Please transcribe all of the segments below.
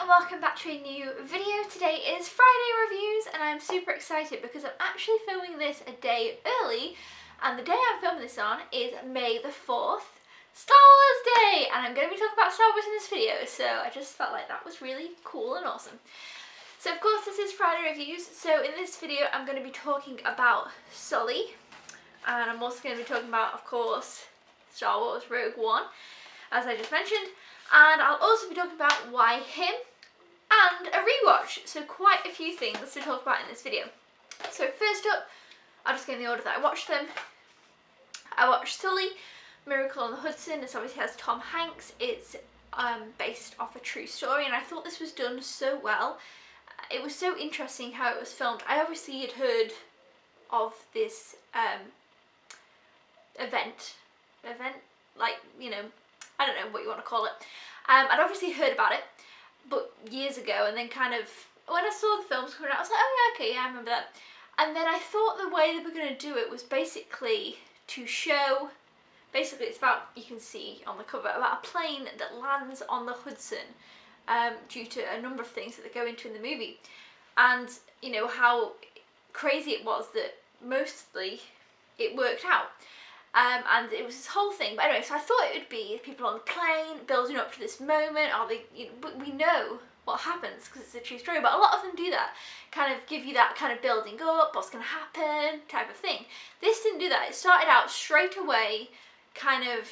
welcome back to a new video. Today is Friday reviews and I'm super excited because I'm actually filming this a day early, and the day I'm filming this on is May the 4th, Star Wars Day, and I'm going to be talking about Star Wars in this video, so I just felt like that was really cool and awesome. So of course this is Friday reviews, so in this video I'm going to be talking about Sully, and I'm also going to be talking about, of course, Star Wars Rogue One, as I just mentioned. And I'll also be talking about why him and a rewatch. So quite a few things to talk about in this video. So first up, I'll just go in the order that I watched them. I watched Sully, Miracle on the Hudson. This obviously has Tom Hanks. It's based off a true story, and I thought this was done so well. It was so interesting how it was filmed. I obviously had heard of this event, like, you know, I don't know what you want to call it. I'd obviously heard about it, but years ago, and then kind of, when I saw the films coming out, I was like, oh yeah, okay, yeah, I remember that. And then I thought the way they were going to do it was basically to show, basically it's about, you can see on the cover, about a plane that lands on the Hudson due to a number of things that they go into in the movie. And, you know, how crazy it was that mostly it worked out. And it was this whole thing, but anyway, so I thought it would be people on the plane building up to this moment. Are they, you know, but we know what happens because it's a true story, but a lot of them do that, kind of give you that kind of building up, what's going to happen type of thing. This didn't do that. It started out straight away, kind of,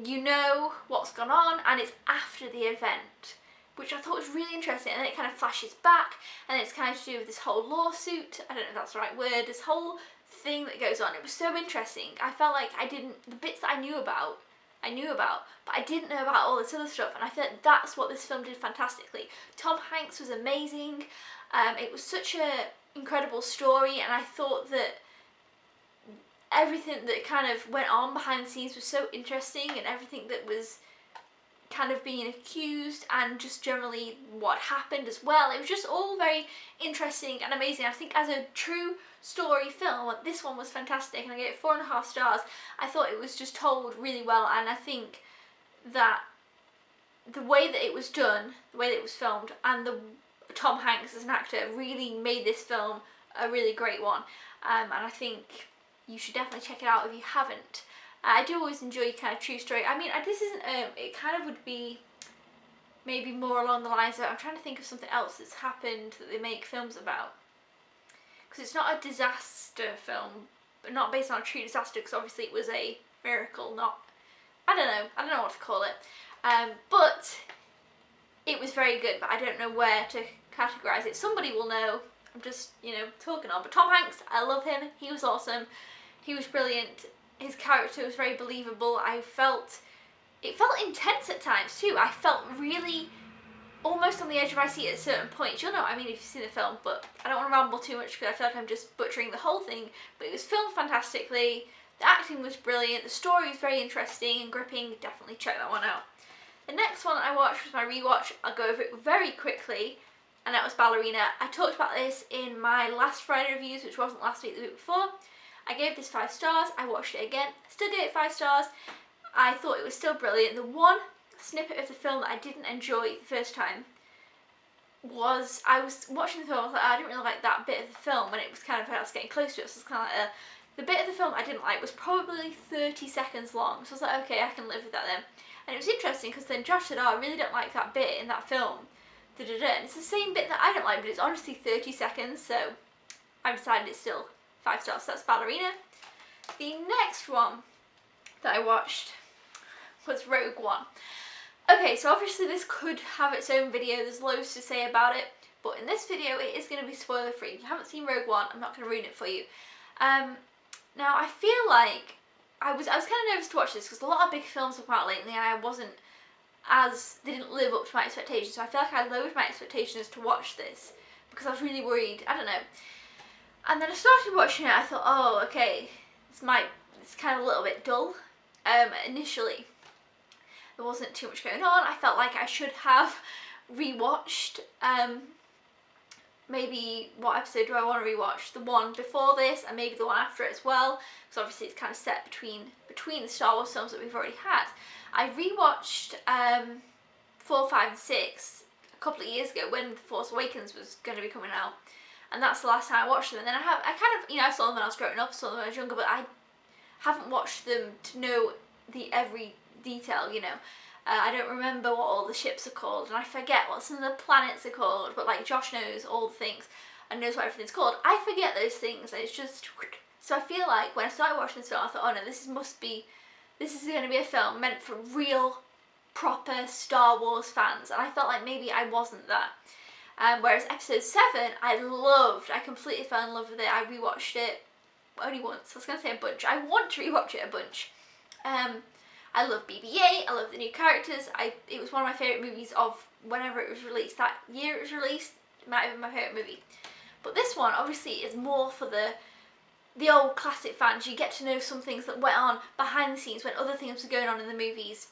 you know what's gone on, and it's after the event, which I thought was really interesting. And then it kind of flashes back, and it's kind of to do with this whole lawsuit. I don't know if that's the right word, this whole thing that goes on. It was so interesting. I felt like the bits that I knew about, but I didn't know about all this other stuff, and I feel like that's what this film did fantastically. Tom Hanks was amazing. It was such a incredible story, and I thought that everything that kind of went on behind the scenes was so interesting, and everything that was kind of being accused and just generally what happened as well. It was just all very interesting and amazing. I think as a true story film, this one was fantastic, and I gave it 4.5 stars. I thought it was just told really well, and I think that the way that it was done, the way that it was filmed, and Tom Hanks as an actor really made this film a really great one. And I think you should definitely check it out if you haven't. I do always enjoy kind of true story. I mean, this isn't, it kind of would be maybe more along the lines of, I'm trying to think of something else that's happened that they make films about. Because it's not a disaster film, but not based on a true disaster, because obviously it was a miracle, not, I don't know what to call it. But it was very good, but I don't know where to categorise it. Somebody will know. I'm just, you know, talking on. But Tom Hanks, I love him. He was awesome. He was brilliant. His character was very believable. It felt intense at times too. I felt really almost on the edge of my seat at certain points. You'll know what I mean if you've seen the film, but I don't want to ramble too much because I feel like I'm just butchering the whole thing. But it was filmed fantastically. The acting was brilliant. The story was very interesting and gripping. Definitely check that one out. The next one I watched was my rewatch. I'll go over it very quickly, and that was Ballerina. I talked about this in my last Friday reviews, which wasn't last week, the week before. I gave this 5 stars. I watched it again, still gave it 5 stars. I thought it was still brilliant. The one snippet of the film that I didn't enjoy the first time was, I was watching the film, I was like, I didn't really like that bit of the film when it was kind of, I was getting close to it, so it's kind of like the bit of the film I didn't like was probably 30 seconds long, so I was like, okay, I can live with that then. And it was interesting because then Josh said, oh, I really don't like that bit in that film, and it's the same bit that I don't like, but it's honestly 30 seconds, so I decided it's still 5 stars. So that's Ballerina. The next one that I watched was Rogue One. Okay, so obviously this could have its own video, there's loads to say about it, but in this video it is going to be spoiler free. If you haven't seen Rogue One, I'm not going to ruin it for you. Now I feel like I was kind of nervous to watch this because a lot of big films have come out lately and they didn't live up to my expectations, so I feel like I lowered my expectations to watch this because I was really worried, I don't know. And then I started watching it, I thought, oh, okay, it's kind of a little bit dull. Initially, there wasn't too much going on. I felt like I should have rewatched, maybe, what episode do I want to rewatch? The one before this, and maybe the one after it as well, because obviously it's kind of set between the Star Wars films that we've already had. I rewatched 4, 5 and 6 a couple of years ago when The Force Awakens was going to be coming out, and that's the last time I watched them. And then I kind of, you know, I saw them when I was growing up, saw them when I was younger, but I haven't watched them to know every detail, you know. I don't remember what all the ships are called, and I forget what some of the planets are called, but like Josh knows all the things and knows what everything's called. I forget those things, and it's just, so I feel like when I started watching this film, I thought, oh no, this is going to be a film meant for real, proper Star Wars fans, and I felt like maybe I wasn't that. Whereas episode 7, I completely fell in love with it. I rewatched it only once. I was going to say a bunch. I want to rewatch it a bunch. I love BB-8, I love the new characters. It was one of my favourite movies of whenever it was released. That year it was released, it might have been my favourite movie. But this one obviously is more for the old classic fans. You get to know some things that went on behind the scenes when other things were going on in the movies.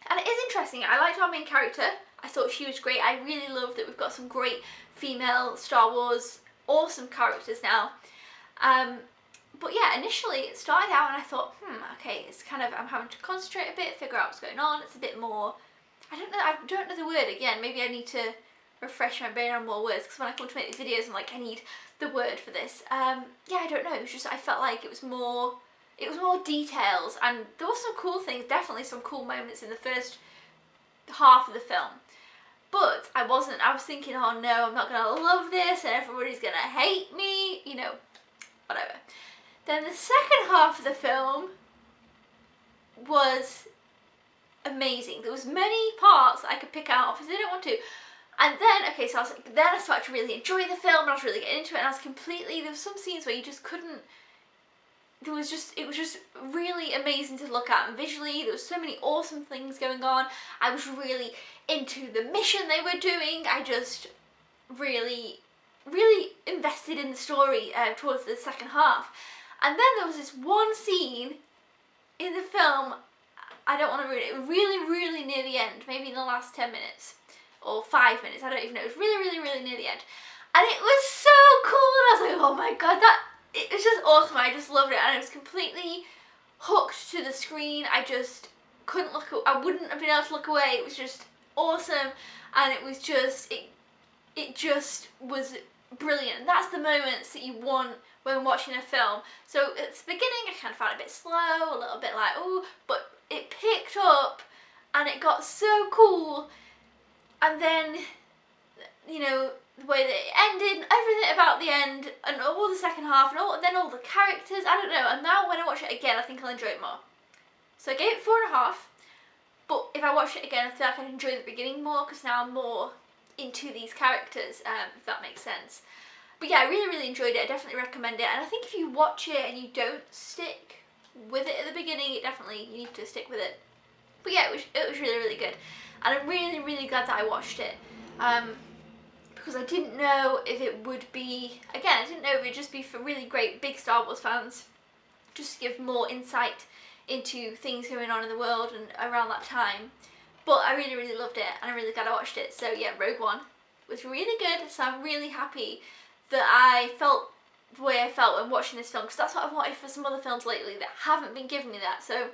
And it is interesting. I liked our main character. I thought she was great. I really love that we've got some great female Star Wars awesome characters now. But yeah, initially it started out and I thought, okay, it's kind of, I'm having to concentrate a bit, figure out what's going on. It's a bit more, I don't know the word again. Maybe I need to refresh my brain on more words, because when I come to make these videos, I'm like, I need the word for this. Yeah, I don't know. It was just, I felt like it was more details, and there were some cool things, definitely some cool moments in the first half of the film. But I was thinking, oh no, I'm not gonna love this, and everybody's gonna hate me, you know, whatever. Then the second half of the film was amazing. There was many parts that I could pick out, obviously I didn't want to. And then, okay, so then I started to really enjoy the film, and I was really getting into it, and I was completely, there was some scenes where you just couldn't, it was just really amazing to look at, and visually there was so many awesome things going on. I was really into the mission they were doing. I just really invested in the story towards the second half. And then there was this one scene in the film, I don't want to ruin it, really near the end, maybe in the last 10 minutes or 5 minutes, I don't even know. It was really near the end, and it was so cool, and I was like, oh my god, it was just awesome. I just loved it, and I was completely hooked to the screen. I just couldn't look, I wouldn't have been able to look away. It was just awesome, and it was just, it just was brilliant. And that's the moments that you want when watching a film. So at the beginning I kind of found it a bit slow, a little bit like, oh, but it picked up and it got so cool. And then, you know, the way that it ended, everything about the end, and all the second half, and then all the characters, I don't know. And now when I watch it again, I think I'll enjoy it more. So I gave it 4.5, but if I watch it again, I feel like I enjoy the beginning more, because now I'm more into these characters, if that makes sense. But yeah, I really enjoyed it. I definitely recommend it. And I think if you watch it and you don't stick with it at the beginning, you need to stick with it. But yeah, it was really good. And I'm really glad that I watched it. Because I didn't know if it would be, again, I didn't know if it would just be for really great big Star Wars fans, just to give more insight into things going on in the world and around that time. But I really loved it, and I'm really glad I watched it. So yeah, Rogue One was really good, so I'm really happy that I felt the way I felt when watching this film, because that's what I've wanted for some other films lately that haven't been giving me that. So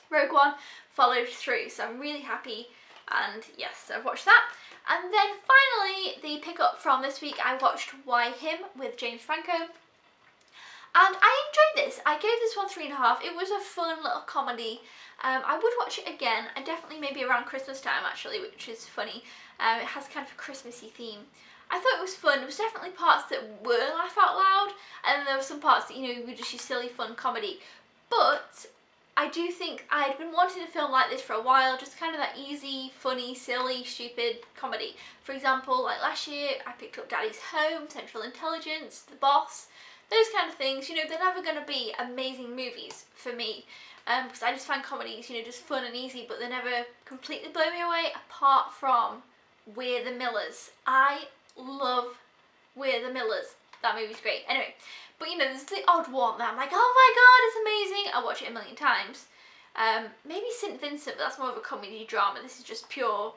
Rogue One followed through, so I'm really happy, and yes, I've watched that. And then finally, the pick-up from this week, I watched Why Him with James Franco. And I enjoyed this. I gave this one 3.5. It was a fun little comedy. I would watch it again, and definitely maybe around Christmas time actually, which is funny. It has kind of a Christmassy theme. I thought it was fun. There was definitely parts that were laugh out loud, and then there were some parts that, you know, were just your silly fun comedy. But I do think I'd been wanting a film like this for a while, just kind of that easy, funny, silly, stupid comedy. For example, like last year, I picked up Daddy's Home, Central Intelligence, The Boss, those kind of things. You know, they're never going to be amazing movies for me, because I just find comedies, you know, just fun and easy, but they never completely blow me away, apart from We're the Millers. I love We're the Millers. That movie's great. Anyway, but you know, there's the odd one that I'm like, oh my god, it's amazing. I'll watch it a million times. Maybe St. Vincent, but that's more of a comedy drama. This is just pure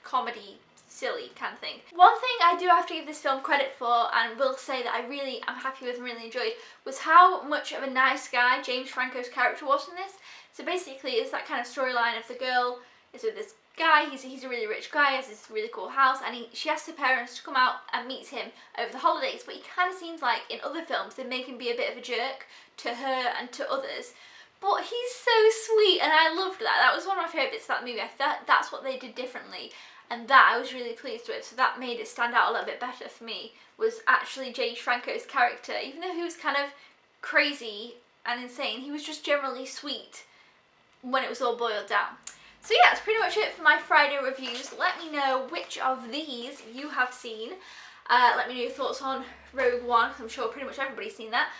comedy, silly kind of thing. One thing I do have to give this film credit for, and will say that I really am happy with and really enjoyed, was how much of a nice guy James Franco's character was in this. So basically, it's that kind of storyline of the girl is with this guy. He's a really rich guy, has this really cool house, and she asks her parents to come out and meet him over the holidays, but he kind of seems like in other films they make him be a bit of a jerk to her and to others. But he's so sweet, and I loved that. That was one of my favourite bits of that movie. I thought that's what they did differently, and that I was really pleased with. So that made it stand out a little bit better for me, was actually James Franco's character. Even though he was kind of crazy and insane, he was just generally sweet when it was all boiled down. So yeah, that's pretty much it for my Friday reviews. Let me know which of these you have seen. Let me know your thoughts on Rogue One, because I'm sure pretty much everybody's seen that.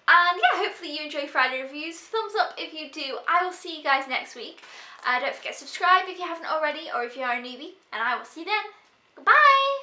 And yeah, hopefully you enjoy Friday reviews. Thumbs up if you do. I will see you guys next week. Don't forget to subscribe if you haven't already, or if you are a newbie, and I will see you then. Goodbye!